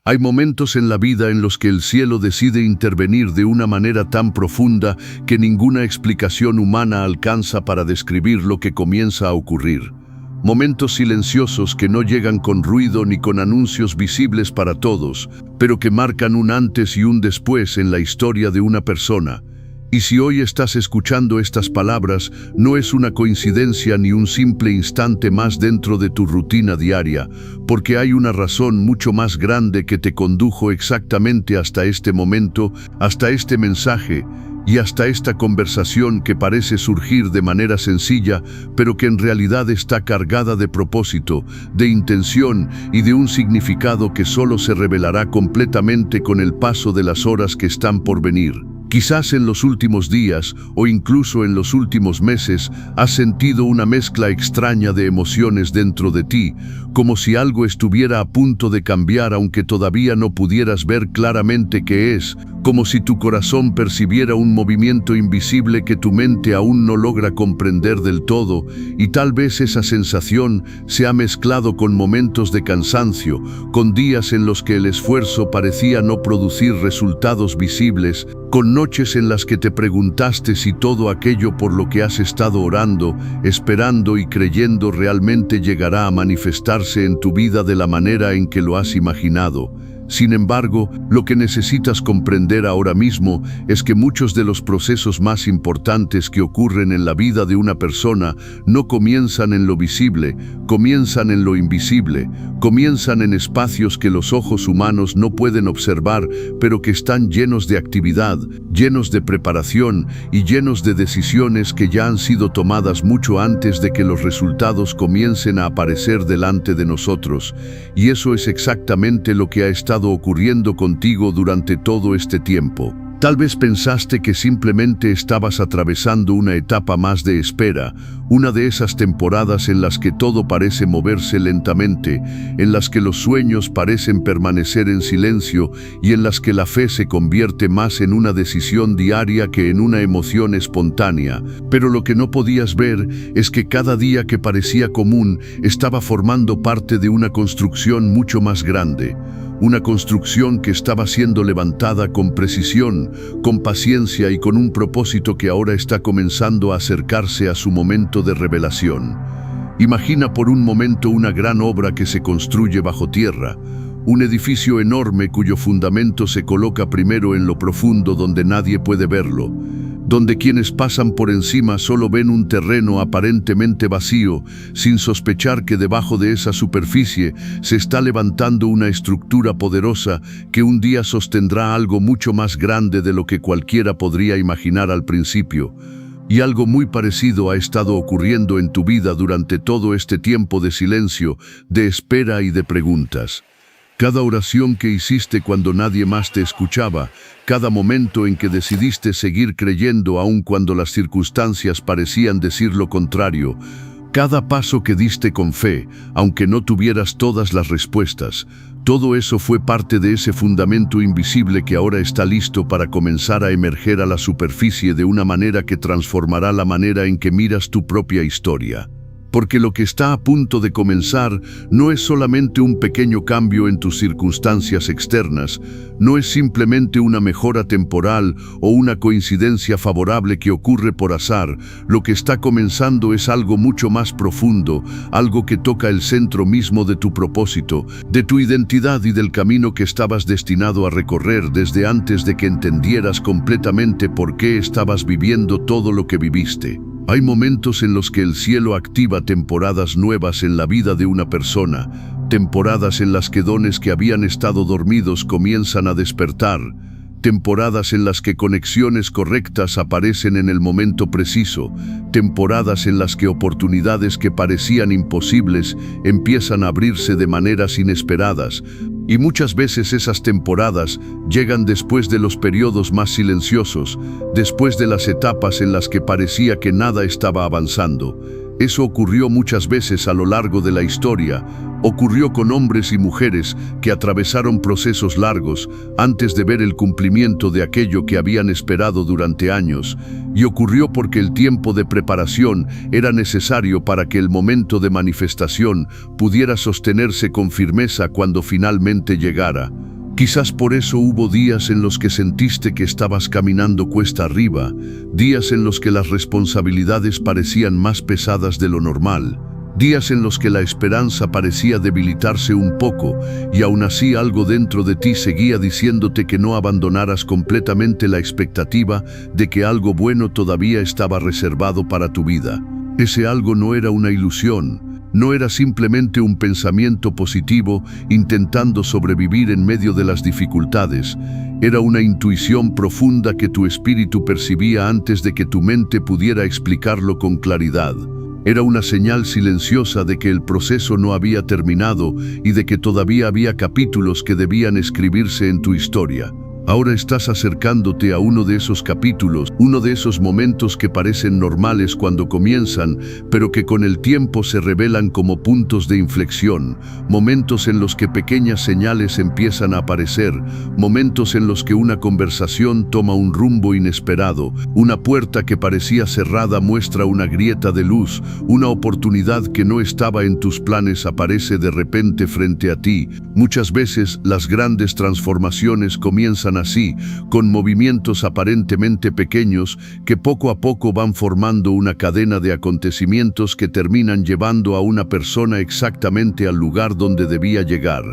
Hay momentos en la vida en los que el cielo decide intervenir de una manera tan profunda que ninguna explicación humana alcanza para describir lo que comienza a ocurrir. Momentos silenciosos que no llegan con ruido ni con anuncios visibles para todos, pero que marcan un antes y un después en la historia de una persona. Y si hoy estás escuchando estas palabras, no es una coincidencia ni un simple instante más dentro de tu rutina diaria, porque hay una razón mucho más grande que te condujo exactamente hasta este momento, hasta este mensaje y hasta esta conversación que parece surgir de manera sencilla, pero que en realidad está cargada de propósito, de intención y de un significado que solo se revelará completamente con el paso de las horas que están por venir. Quizás en los últimos días, o incluso en los últimos meses, has sentido una mezcla extraña de emociones dentro de ti, como si algo estuviera a punto de cambiar aunque todavía no pudieras ver claramente qué es, como si tu corazón percibiera un movimiento invisible que tu mente aún no logra comprender del todo, y tal vez esa sensación se ha mezclado con momentos de cansancio, con días en los que el esfuerzo parecía no producir resultados visibles, con noches en las que te preguntaste si todo aquello por lo que has estado orando, esperando y creyendo realmente llegará a manifestarse en tu vida de la manera en que lo has imaginado. Sin embargo, lo que necesitas comprender ahora mismo es que muchos de los procesos más importantes que ocurren en la vida de una persona no comienzan en lo visible, comienzan en lo invisible, comienzan en espacios que los ojos humanos no pueden observar, pero que están llenos de actividad, llenos de preparación y llenos de decisiones que ya han sido tomadas mucho antes de que los resultados comiencen a aparecer delante de nosotros. Y eso es exactamente lo que ha estado ocurriendo contigo durante todo este tiempo. Tal vez pensaste que simplemente estabas atravesando una etapa más de espera, una de esas temporadas en las que todo parece moverse lentamente, en las que los sueños parecen permanecer en silencio y en las que la fe se convierte más en una decisión diaria que en una emoción espontánea. Pero lo que no podías ver es que cada día que parecía común estaba formando parte de una construcción mucho más grande. Una construcción que estaba siendo levantada con precisión, con paciencia y con un propósito que ahora está comenzando a acercarse a su momento de revelación. Imagina por un momento una gran obra que se construye bajo tierra, un edificio enorme cuyo fundamento se coloca primero en lo profundo donde nadie puede verlo, donde quienes pasan por encima solo ven un terreno aparentemente vacío, sin sospechar que debajo de esa superficie se está levantando una estructura poderosa que un día sostendrá algo mucho más grande de lo que cualquiera podría imaginar al principio. Y algo muy parecido ha estado ocurriendo en tu vida durante todo este tiempo de silencio, de espera y de preguntas. Cada oración que hiciste cuando nadie más te escuchaba, cada momento en que decidiste seguir creyendo aun cuando las circunstancias parecían decir lo contrario, cada paso que diste con fe, aunque no tuvieras todas las respuestas, todo eso fue parte de ese fundamento invisible que ahora está listo para comenzar a emerger a la superficie de una manera que transformará la manera en que miras tu propia historia. Porque lo que está a punto de comenzar no es solamente un pequeño cambio en tus circunstancias externas, no es simplemente una mejora temporal o una coincidencia favorable que ocurre por azar. Lo que está comenzando es algo mucho más profundo, algo que toca el centro mismo de tu propósito, de tu identidad y del camino que estabas destinado a recorrer desde antes de que entendieras completamente por qué estabas viviendo todo lo que viviste. Hay momentos en los que el cielo activa temporadas nuevas en la vida de una persona, temporadas en las que dones que habían estado dormidos comienzan a despertar, temporadas en las que conexiones correctas aparecen en el momento preciso, temporadas en las que oportunidades que parecían imposibles empiezan a abrirse de maneras inesperadas. Y muchas veces esas temporadas llegan después de los periodos más silenciosos, después de las etapas en las que parecía que nada estaba avanzando. Eso ocurrió muchas veces a lo largo de la historia. Ocurrió con hombres y mujeres que atravesaron procesos largos antes de ver el cumplimiento de aquello que habían esperado durante años. Y ocurrió porque el tiempo de preparación era necesario para que el momento de manifestación pudiera sostenerse con firmeza cuando finalmente llegara. Quizás por eso hubo días en los que sentiste que estabas caminando cuesta arriba, días en los que las responsabilidades parecían más pesadas de lo normal, días en los que la esperanza parecía debilitarse un poco y aún así algo dentro de ti seguía diciéndote que no abandonaras completamente la expectativa de que algo bueno todavía estaba reservado para tu vida. Ese algo no era una ilusión, no era simplemente un pensamiento positivo intentando sobrevivir en medio de las dificultades. Era una intuición profunda que tu espíritu percibía antes de que tu mente pudiera explicarlo con claridad. Era una señal silenciosa de que el proceso no había terminado y de que todavía había capítulos que debían escribirse en tu historia. Ahora estás acercándote a uno de esos capítulos, uno de esos momentos que parecen normales cuando comienzan, pero que con el tiempo se revelan como puntos de inflexión, momentos en los que pequeñas señales empiezan a aparecer, momentos en los que una conversación toma un rumbo inesperado, una puerta que parecía cerrada muestra una grieta de luz, una oportunidad que no estaba en tus planes aparece de repente frente a ti. Muchas veces las grandes transformaciones comienzan así, con movimientos aparentemente pequeños que poco a poco van formando una cadena de acontecimientos que terminan llevando a una persona exactamente al lugar donde debía llegar.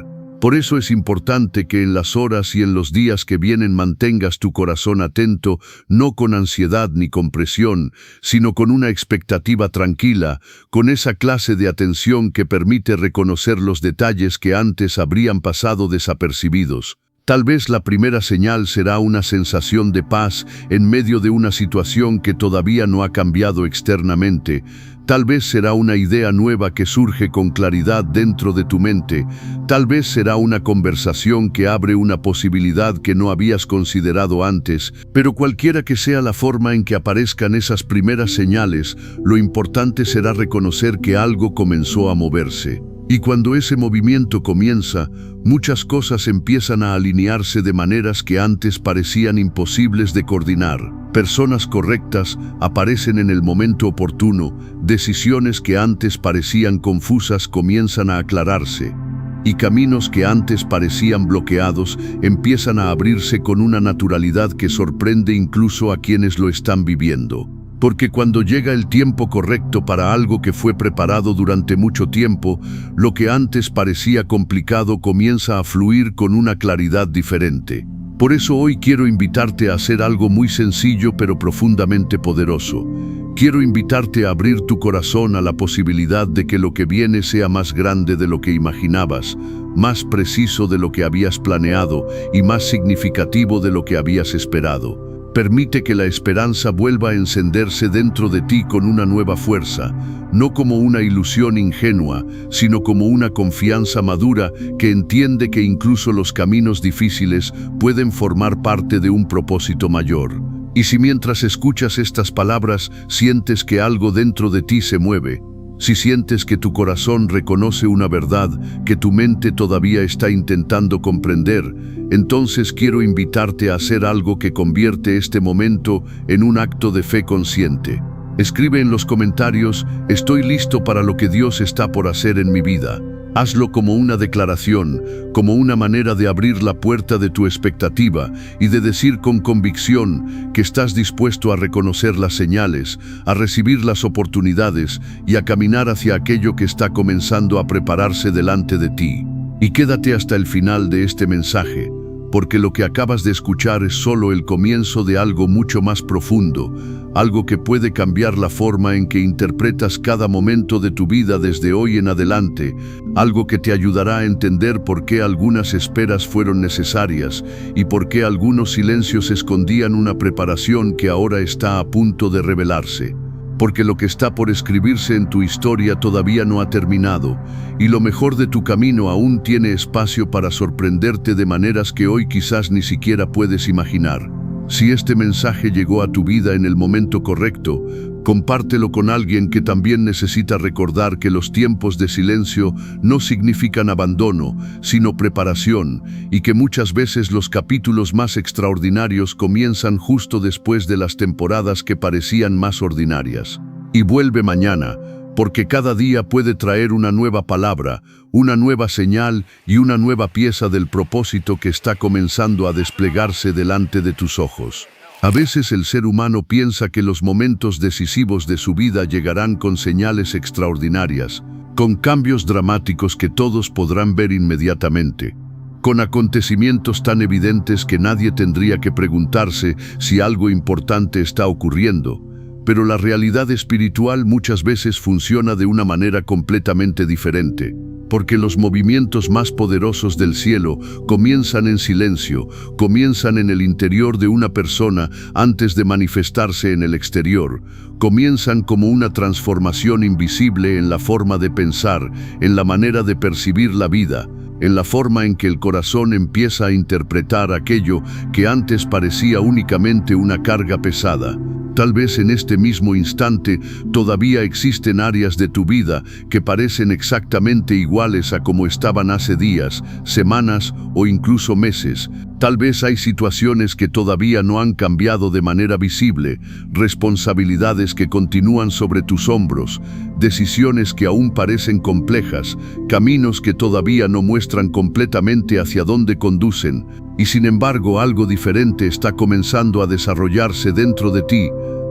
Por eso es importante que en las horas y en los días que vienen mantengas tu corazón atento, no con ansiedad ni con presión, sino con una expectativa tranquila, con esa clase de atención que permite reconocer los detalles que antes habrían pasado desapercibidos. Tal vez la primera señal será una sensación de paz en medio de una situación que todavía no ha cambiado externamente. Tal vez será una idea nueva que surge con claridad dentro de tu mente. Tal vez será una conversación que abre una posibilidad que no habías considerado antes. Pero cualquiera que sea la forma en que aparezcan esas primeras señales, lo importante será reconocer que algo comenzó a moverse. Y cuando ese movimiento comienza, muchas cosas empiezan a alinearse de maneras que antes parecían imposibles de coordinar. Personas correctas aparecen en el momento oportuno, decisiones que antes parecían confusas comienzan a aclararse, y caminos que antes parecían bloqueados empiezan a abrirse con una naturalidad que sorprende incluso a quienes lo están viviendo. Porque cuando llega el tiempo correcto para algo que fue preparado durante mucho tiempo, lo que antes parecía complicado comienza a fluir con una claridad diferente. Por eso hoy quiero invitarte a hacer algo muy sencillo pero profundamente poderoso. Quiero invitarte a abrir tu corazón a la posibilidad de que lo que viene sea más grande de lo que imaginabas, más preciso de lo que habías planeado y más significativo de lo que habías esperado. Permite que la esperanza vuelva a encenderse dentro de ti con una nueva fuerza, no como una ilusión ingenua, sino como una confianza madura que entiende que incluso los caminos difíciles pueden formar parte de un propósito mayor. Y si mientras escuchas estas palabras sientes que algo dentro de ti se mueve, si sientes que tu corazón reconoce una verdad que tu mente todavía está intentando comprender, entonces quiero invitarte a hacer algo que convierte este momento en un acto de fe consciente. Escribe en los comentarios: estoy listo para lo que Dios está por hacer en mi vida. Hazlo como una declaración, como una manera de abrir la puerta de tu expectativa y de decir con convicción que estás dispuesto a reconocer las señales, a recibir las oportunidades y a caminar hacia aquello que está comenzando a prepararse delante de ti. Y quédate hasta el final de este mensaje, porque lo que acabas de escuchar es solo el comienzo de algo mucho más profundo, algo que puede cambiar la forma en que interpretas cada momento de tu vida desde hoy en adelante, algo que te ayudará a entender por qué algunas esperas fueron necesarias y por qué algunos silencios escondían una preparación que ahora está a punto de revelarse. Porque lo que está por escribirse en tu historia todavía no ha terminado, y lo mejor de tu camino aún tiene espacio para sorprenderte de maneras que hoy quizás ni siquiera puedes imaginar. Si este mensaje llegó a tu vida en el momento correcto, compártelo con alguien que también necesita recordar que los tiempos de silencio no significan abandono, sino preparación, y que muchas veces los capítulos más extraordinarios comienzan justo después de las temporadas que parecían más ordinarias. Y vuelve mañana, porque cada día puede traer una nueva palabra, una nueva señal y una nueva pieza del propósito que está comenzando a desplegarse delante de tus ojos. A veces el ser humano piensa que los momentos decisivos de su vida llegarán con señales extraordinarias, con cambios dramáticos que todos podrán ver inmediatamente, con acontecimientos tan evidentes que nadie tendría que preguntarse si algo importante está ocurriendo. Pero la realidad espiritual muchas veces funciona de una manera completamente diferente, porque los movimientos más poderosos del cielo comienzan en silencio, comienzan en el interior de una persona antes de manifestarse en el exterior, comienzan como una transformación invisible en la forma de pensar, en la manera de percibir la vida, en la forma en que el corazón empieza a interpretar aquello que antes parecía únicamente una carga pesada. Tal vez en este mismo instante todavía existen áreas de tu vida que parecen exactamente iguales a como estaban hace días, semanas o incluso meses. Tal vez hay situaciones que todavía no han cambiado de manera visible, responsabilidades que continúan sobre tus hombros, decisiones que aún parecen complejas, caminos que todavía no muestran completamente hacia dónde conducen, y sin embargo algo diferente está comenzando a desarrollarse dentro de ti,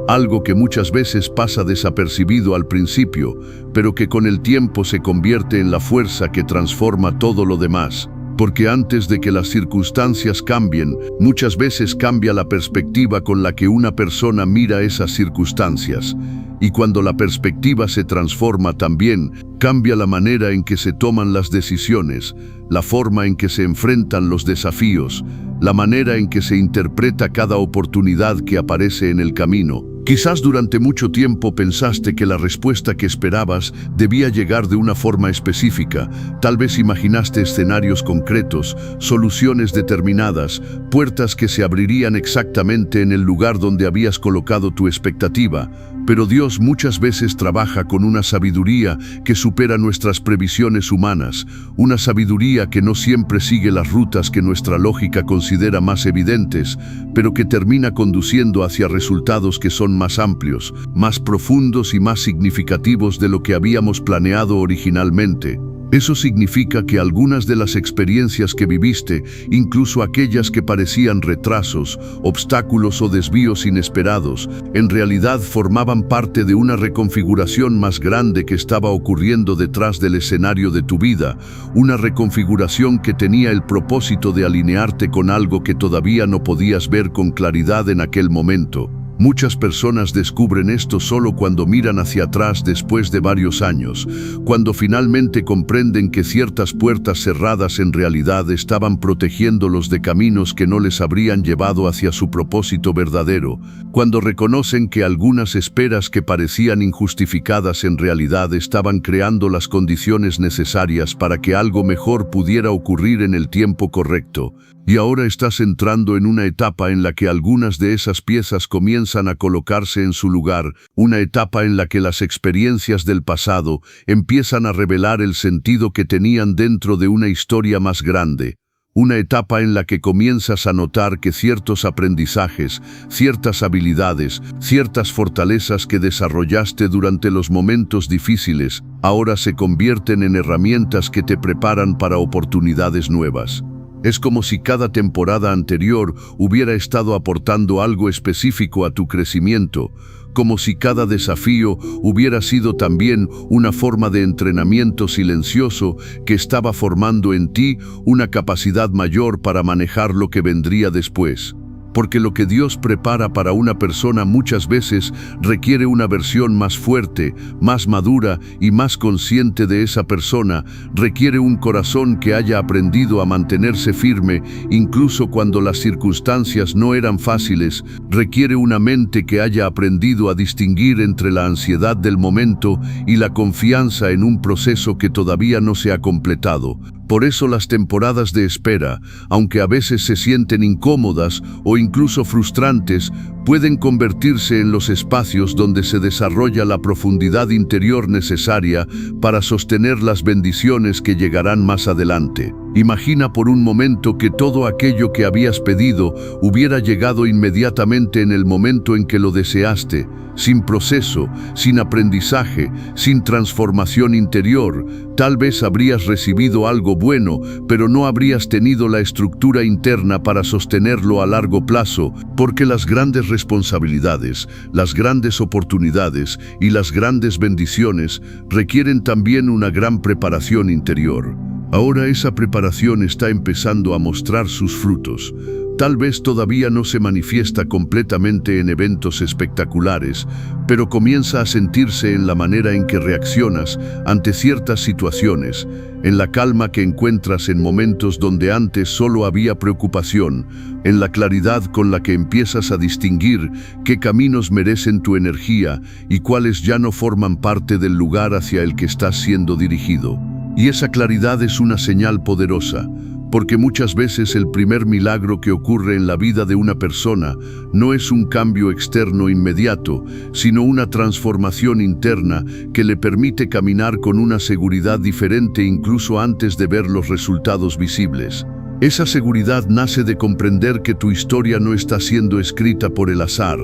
algo que muchas veces pasa desapercibido al principio, pero que con el tiempo se convierte en la fuerza que transforma todo lo demás. Porque antes de que las circunstancias cambien, muchas veces cambia la perspectiva con la que una persona mira esas circunstancias. Y cuando la perspectiva se transforma también, cambia la manera en que se toman las decisiones, la forma en que se enfrentan los desafíos, la manera en que se interpreta cada oportunidad que aparece en el camino. Quizás durante mucho tiempo pensaste que la respuesta que esperabas debía llegar de una forma específica. Tal vez imaginaste escenarios concretos, soluciones determinadas, puertas que se abrirían exactamente en el lugar donde habías colocado tu expectativa. Pero Dios muchas veces trabaja con una sabiduría que supera nuestras previsiones humanas, una sabiduría que no siempre sigue las rutas que nuestra lógica considera más evidentes, pero que termina conduciendo hacia resultados que son más amplios, más profundos y más significativos de lo que habíamos planeado originalmente. Eso significa que algunas de las experiencias que viviste, incluso aquellas que parecían retrasos, obstáculos o desvíos inesperados, en realidad formaban parte de una reconfiguración más grande que estaba ocurriendo detrás del escenario de tu vida, una reconfiguración que tenía el propósito de alinearte con algo que todavía no podías ver con claridad en aquel momento. Muchas personas descubren esto solo cuando miran hacia atrás después de varios años, cuando finalmente comprenden que ciertas puertas cerradas en realidad estaban protegiéndolos de caminos que no les habrían llevado hacia su propósito verdadero, cuando reconocen que algunas esperas que parecían injustificadas en realidad estaban creando las condiciones necesarias para que algo mejor pudiera ocurrir en el tiempo correcto. Y ahora estás entrando en una etapa en la que algunas de esas piezas comienzan a colocarse en su lugar, una etapa en la que las experiencias del pasado empiezan a revelar el sentido que tenían dentro de una historia más grande, una etapa en la que comienzas a notar que ciertos aprendizajes, ciertas habilidades, ciertas fortalezas que desarrollaste durante los momentos difíciles, ahora se convierten en herramientas que te preparan para oportunidades nuevas. Es como si cada temporada anterior hubiera estado aportando algo específico a tu crecimiento, como si cada desafío hubiera sido también una forma de entrenamiento silencioso que estaba formando en ti una capacidad mayor para manejar lo que vendría después. Porque lo que Dios prepara para una persona muchas veces requiere una versión más fuerte, más madura y más consciente de esa persona, requiere un corazón que haya aprendido a mantenerse firme incluso cuando las circunstancias no eran fáciles, requiere una mente que haya aprendido a distinguir entre la ansiedad del momento y la confianza en un proceso que todavía no se ha completado. Por eso las temporadas de espera, aunque a veces se sienten incómodas o incluso frustrantes, pueden convertirse en los espacios donde se desarrolla la profundidad interior necesaria para sostener las bendiciones que llegarán más adelante. Imagina por un momento que todo aquello que habías pedido hubiera llegado inmediatamente en el momento en que lo deseaste, sin proceso, sin aprendizaje, sin transformación interior. Tal vez habrías recibido algo bueno, pero no habrías tenido la estructura interna para sostenerlo a largo plazo, porque las grandes responsabilidades, las grandes oportunidades y las grandes bendiciones requieren también una gran preparación interior. Ahora esa preparación está empezando a mostrar sus frutos. Tal vez todavía no se manifiesta completamente en eventos espectaculares, pero comienza a sentirse en la manera en que reaccionas ante ciertas situaciones, en la calma que encuentras en momentos donde antes solo había preocupación, en la claridad con la que empiezas a distinguir qué caminos merecen tu energía y cuáles ya no forman parte del lugar hacia el que estás siendo dirigido. Y esa claridad es una señal poderosa, porque muchas veces el primer milagro que ocurre en la vida de una persona no es un cambio externo inmediato, sino una transformación interna que le permite caminar con una seguridad diferente incluso antes de ver los resultados visibles. Esa seguridad nace de comprender que tu historia no está siendo escrita por el azar,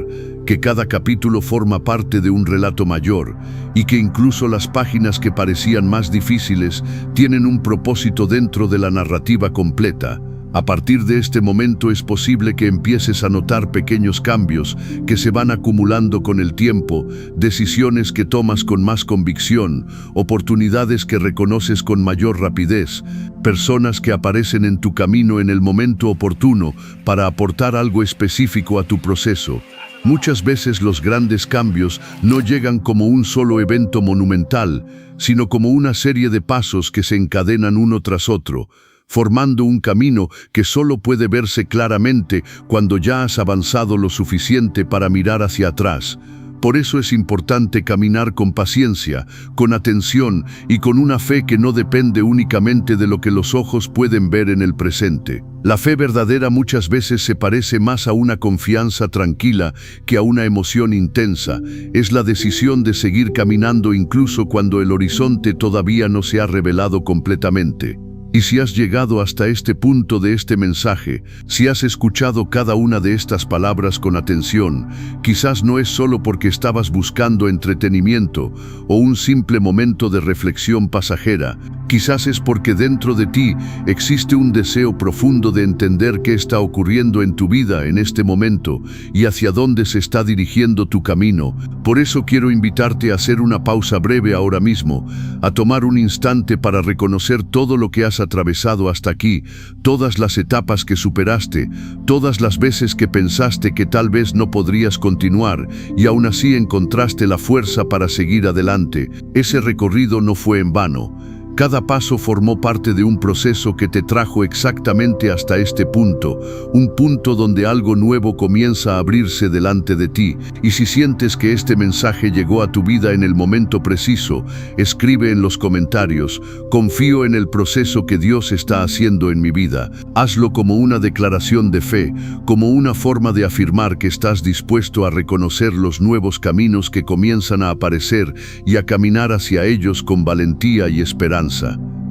que cada capítulo forma parte de un relato mayor y que incluso las páginas que parecían más difíciles tienen un propósito dentro de la narrativa completa. A partir de este momento es posible que empieces a notar pequeños cambios que se van acumulando con el tiempo, decisiones que tomas con más convicción, oportunidades que reconoces con mayor rapidez, personas que aparecen en tu camino en el momento oportuno para aportar algo específico a tu proceso. Muchas veces los grandes cambios no llegan como un solo evento monumental, sino como una serie de pasos que se encadenan uno tras otro, formando un camino que solo puede verse claramente cuando ya has avanzado lo suficiente para mirar hacia atrás. Por eso es importante caminar con paciencia, con atención y con una fe que no depende únicamente de lo que los ojos pueden ver en el presente. La fe verdadera muchas veces se parece más a una confianza tranquila que a una emoción intensa. Es la decisión de seguir caminando incluso cuando el horizonte todavía no se ha revelado completamente. Y si has llegado hasta este punto de este mensaje, si has escuchado cada una de estas palabras con atención, quizás no es solo porque estabas buscando entretenimiento o un simple momento de reflexión pasajera. Quizás es porque dentro de ti existe un deseo profundo de entender qué está ocurriendo en tu vida en este momento y hacia dónde se está dirigiendo tu camino. Por eso quiero invitarte a hacer una pausa breve ahora mismo, a tomar un instante para reconocer todo lo que has atravesado hasta aquí, todas las etapas que superaste, todas las veces que pensaste que tal vez no podrías continuar y aún así encontraste la fuerza para seguir adelante. Ese recorrido no fue en vano. Cada paso formó parte de un proceso que te trajo exactamente hasta este punto, un punto donde algo nuevo comienza a abrirse delante de ti. Y si sientes que este mensaje llegó a tu vida en el momento preciso, escribe en los comentarios: confío en el proceso que Dios está haciendo en mi vida. Hazlo como una declaración de fe, como una forma de afirmar que estás dispuesto a reconocer los nuevos caminos que comienzan a aparecer y a caminar hacia ellos con valentía y esperanza.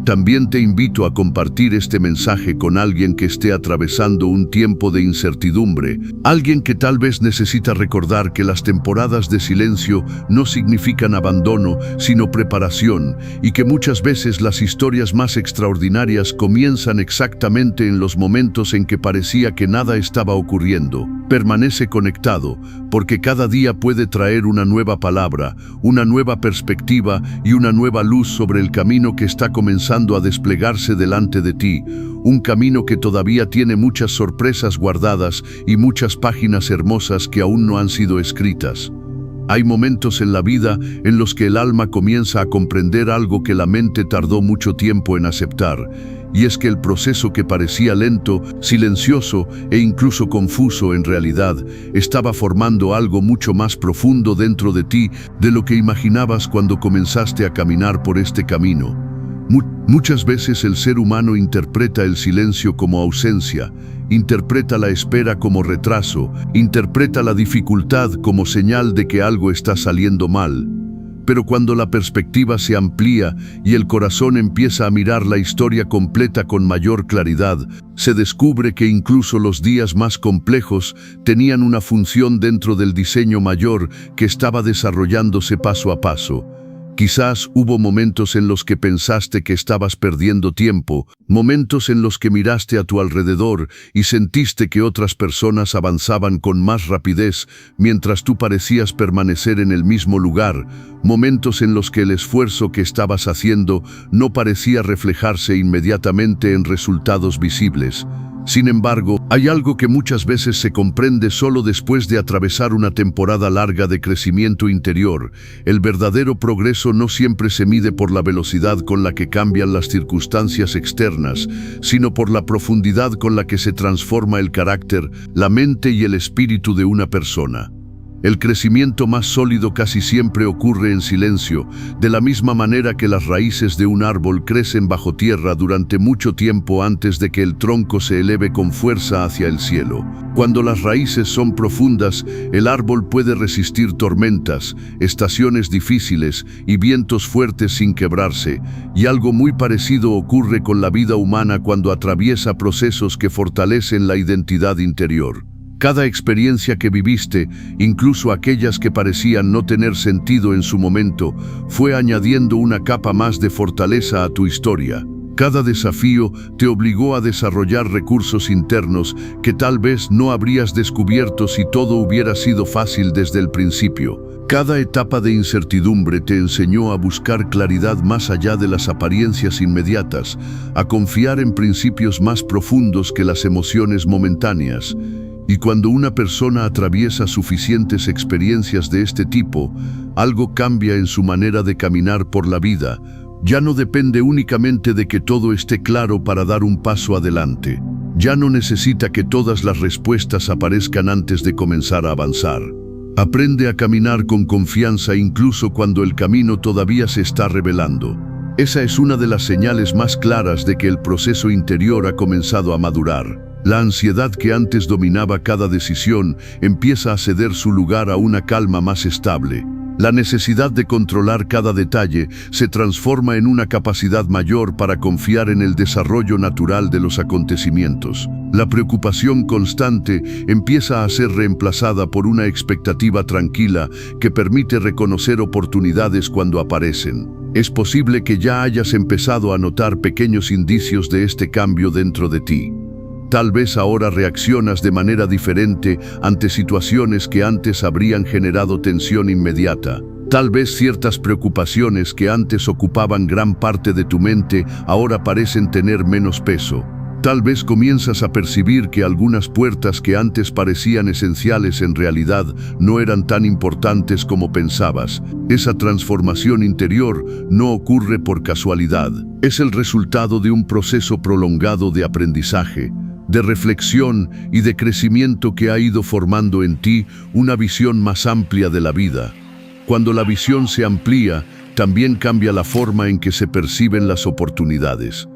También te invito a compartir este mensaje con alguien que esté atravesando un tiempo de incertidumbre, alguien que tal vez necesita recordar que las temporadas de silencio no significan abandono, sino preparación, y que muchas veces las historias más extraordinarias comienzan exactamente en los momentos en que parecía que nada estaba ocurriendo. Permanece conectado, porque cada día puede traer una nueva palabra, una nueva perspectiva y una nueva luz sobre el camino que está comenzando a desplegarse delante de ti, un camino que todavía tiene muchas sorpresas guardadas y muchas páginas hermosas que aún no han sido escritas. Hay momentos en la vida en los que el alma comienza a comprender algo que la mente tardó mucho tiempo en aceptar, y es que el proceso que parecía lento, silencioso e incluso confuso en realidad estaba formando algo mucho más profundo dentro de ti de lo que imaginabas cuando comenzaste a caminar por este camino. Muchas veces el ser humano interpreta el silencio como ausencia, interpreta la espera como retraso, interpreta la dificultad como señal de que algo está saliendo mal. Pero cuando la perspectiva se amplía y el corazón empieza a mirar la historia completa con mayor claridad, se descubre que incluso los días más complejos tenían una función dentro del diseño mayor que estaba desarrollándose paso a paso. Quizás hubo momentos en los que pensaste que estabas perdiendo tiempo, momentos en los que miraste a tu alrededor y sentiste que otras personas avanzaban con más rapidez mientras tú parecías permanecer en el mismo lugar, momentos en los que el esfuerzo que estabas haciendo no parecía reflejarse inmediatamente en resultados visibles. Sin embargo, hay algo que muchas veces se comprende solo después de atravesar una temporada larga de crecimiento interior. El verdadero progreso no siempre se mide por la velocidad con la que cambian las circunstancias externas, sino por la profundidad con la que se transforma el carácter, la mente y el espíritu de una persona. El crecimiento más sólido casi siempre ocurre en silencio, de la misma manera que las raíces de un árbol crecen bajo tierra durante mucho tiempo antes de que el tronco se eleve con fuerza hacia el cielo. Cuando las raíces son profundas, el árbol puede resistir tormentas, estaciones difíciles y vientos fuertes sin quebrarse, y algo muy parecido ocurre con la vida humana cuando atraviesa procesos que fortalecen la identidad interior. Cada experiencia que viviste, incluso aquellas que parecían no tener sentido en su momento, fue añadiendo una capa más de fortaleza a tu historia. Cada desafío te obligó a desarrollar recursos internos que tal vez no habrías descubierto si todo hubiera sido fácil desde el principio. Cada etapa de incertidumbre te enseñó a buscar claridad más allá de las apariencias inmediatas, a confiar en principios más profundos que las emociones momentáneas. Y cuando una persona atraviesa suficientes experiencias de este tipo, algo cambia en su manera de caminar por la vida. Ya no depende únicamente de que todo esté claro para dar un paso adelante. Ya no necesita que todas las respuestas aparezcan antes de comenzar a avanzar. Aprende a caminar con confianza incluso cuando el camino todavía se está revelando. Esa es una de las señales más claras de que el proceso interior ha comenzado a madurar. La ansiedad que antes dominaba cada decisión empieza a ceder su lugar a una calma más estable. La necesidad de controlar cada detalle se transforma en una capacidad mayor para confiar en el desarrollo natural de los acontecimientos. La preocupación constante empieza a ser reemplazada por una expectativa tranquila que permite reconocer oportunidades cuando aparecen. Es posible que ya hayas empezado a notar pequeños indicios de este cambio dentro de ti. Tal vez ahora reaccionas de manera diferente ante situaciones que antes habrían generado tensión inmediata. Tal vez ciertas preocupaciones que antes ocupaban gran parte de tu mente ahora parecen tener menos peso. Tal vez comienzas a percibir que algunas puertas que antes parecían esenciales en realidad no eran tan importantes como pensabas. Esa transformación interior no ocurre por casualidad. Es el resultado de un proceso prolongado de aprendizaje, de reflexión y de crecimiento que ha ido formando en ti una visión más amplia de la vida. Cuando la visión se amplía, también cambia la forma en que se perciben las oportunidades.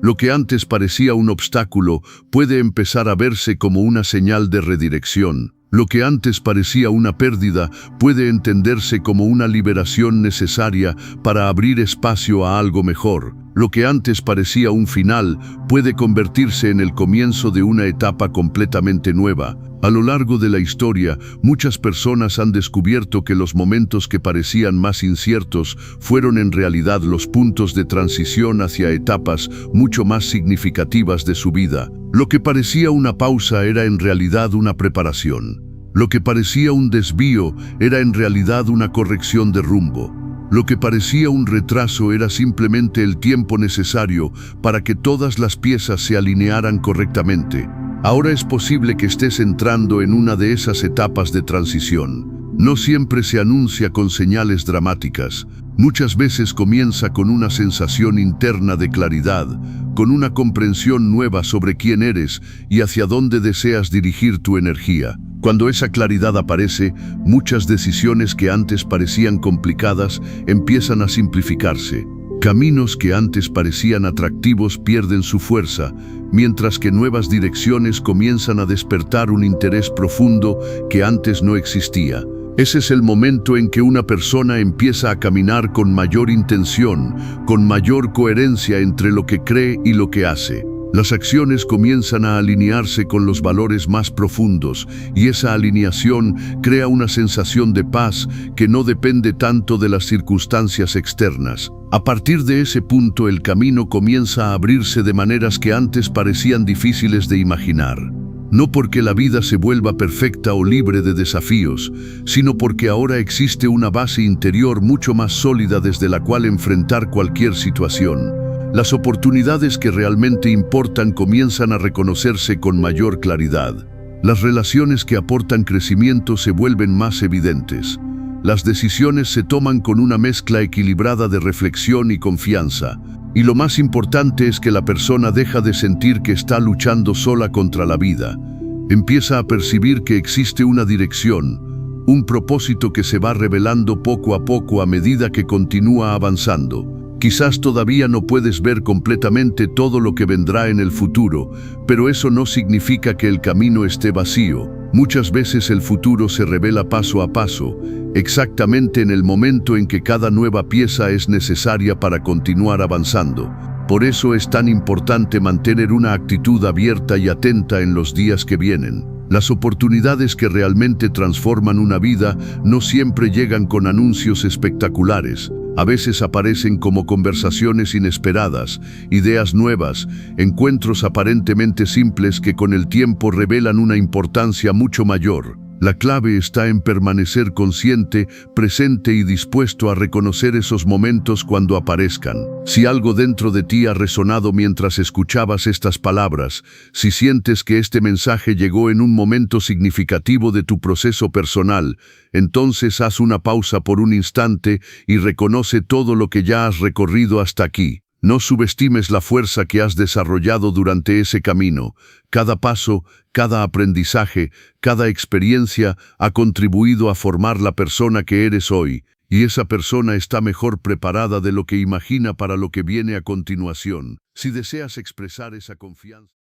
Lo que antes parecía un obstáculo puede empezar a verse como una señal de redirección. Lo que antes parecía una pérdida puede entenderse como una liberación necesaria para abrir espacio a algo mejor. Lo que antes parecía un final puede convertirse en el comienzo de una etapa completamente nueva. A lo largo de la historia, muchas personas han descubierto que los momentos que parecían más inciertos fueron en realidad los puntos de transición hacia etapas mucho más significativas de su vida. Lo que parecía una pausa era en realidad una preparación. Lo que parecía un desvío era en realidad una corrección de rumbo. Lo que parecía un retraso era simplemente el tiempo necesario para que todas las piezas se alinearan correctamente. Ahora es posible que estés entrando en una de esas etapas de transición. No siempre se anuncia con señales dramáticas. Muchas veces comienza con una sensación interna de claridad, con una comprensión nueva sobre quién eres y hacia dónde deseas dirigir tu energía. Cuando esa claridad aparece, muchas decisiones que antes parecían complicadas empiezan a simplificarse. Caminos que antes parecían atractivos pierden su fuerza, mientras que nuevas direcciones comienzan a despertar un interés profundo que antes no existía. Ese es el momento en que una persona empieza a caminar con mayor intención, con mayor coherencia entre lo que cree y lo que hace. Las acciones comienzan a alinearse con los valores más profundos, y esa alineación crea una sensación de paz que no depende tanto de las circunstancias externas. A partir de ese punto, el camino comienza a abrirse de maneras que antes parecían difíciles de imaginar. No porque la vida se vuelva perfecta o libre de desafíos, sino porque ahora existe una base interior mucho más sólida desde la cual enfrentar cualquier situación. Las oportunidades que realmente importan comienzan a reconocerse con mayor claridad. Las relaciones que aportan crecimiento se vuelven más evidentes. Las decisiones se toman con una mezcla equilibrada de reflexión y confianza. Y lo más importante es que la persona deja de sentir que está luchando sola contra la vida. Empieza a percibir que existe una dirección, un propósito que se va revelando poco a poco a medida que continúa avanzando. Quizás todavía no puedes ver completamente todo lo que vendrá en el futuro, pero eso no significa que el camino esté vacío. Muchas veces el futuro se revela paso a paso, exactamente en el momento en que cada nueva pieza es necesaria para continuar avanzando. Por eso es tan importante mantener una actitud abierta y atenta en los días que vienen. Las oportunidades que realmente transforman una vida no siempre llegan con anuncios espectaculares. A veces aparecen como conversaciones inesperadas, ideas nuevas, encuentros aparentemente simples que con el tiempo revelan una importancia mucho mayor. La clave está en permanecer consciente, presente y dispuesto a reconocer esos momentos cuando aparezcan. Si algo dentro de ti ha resonado mientras escuchabas estas palabras, si sientes que este mensaje llegó en un momento significativo de tu proceso personal, entonces haz una pausa por un instante y reconoce todo lo que ya has recorrido hasta aquí. No subestimes la fuerza que has desarrollado durante ese camino. Cada paso, cada aprendizaje, cada experiencia ha contribuido a formar la persona que eres hoy, y esa persona está mejor preparada de lo que imagina para lo que viene a continuación. Si deseas expresar esa confianza...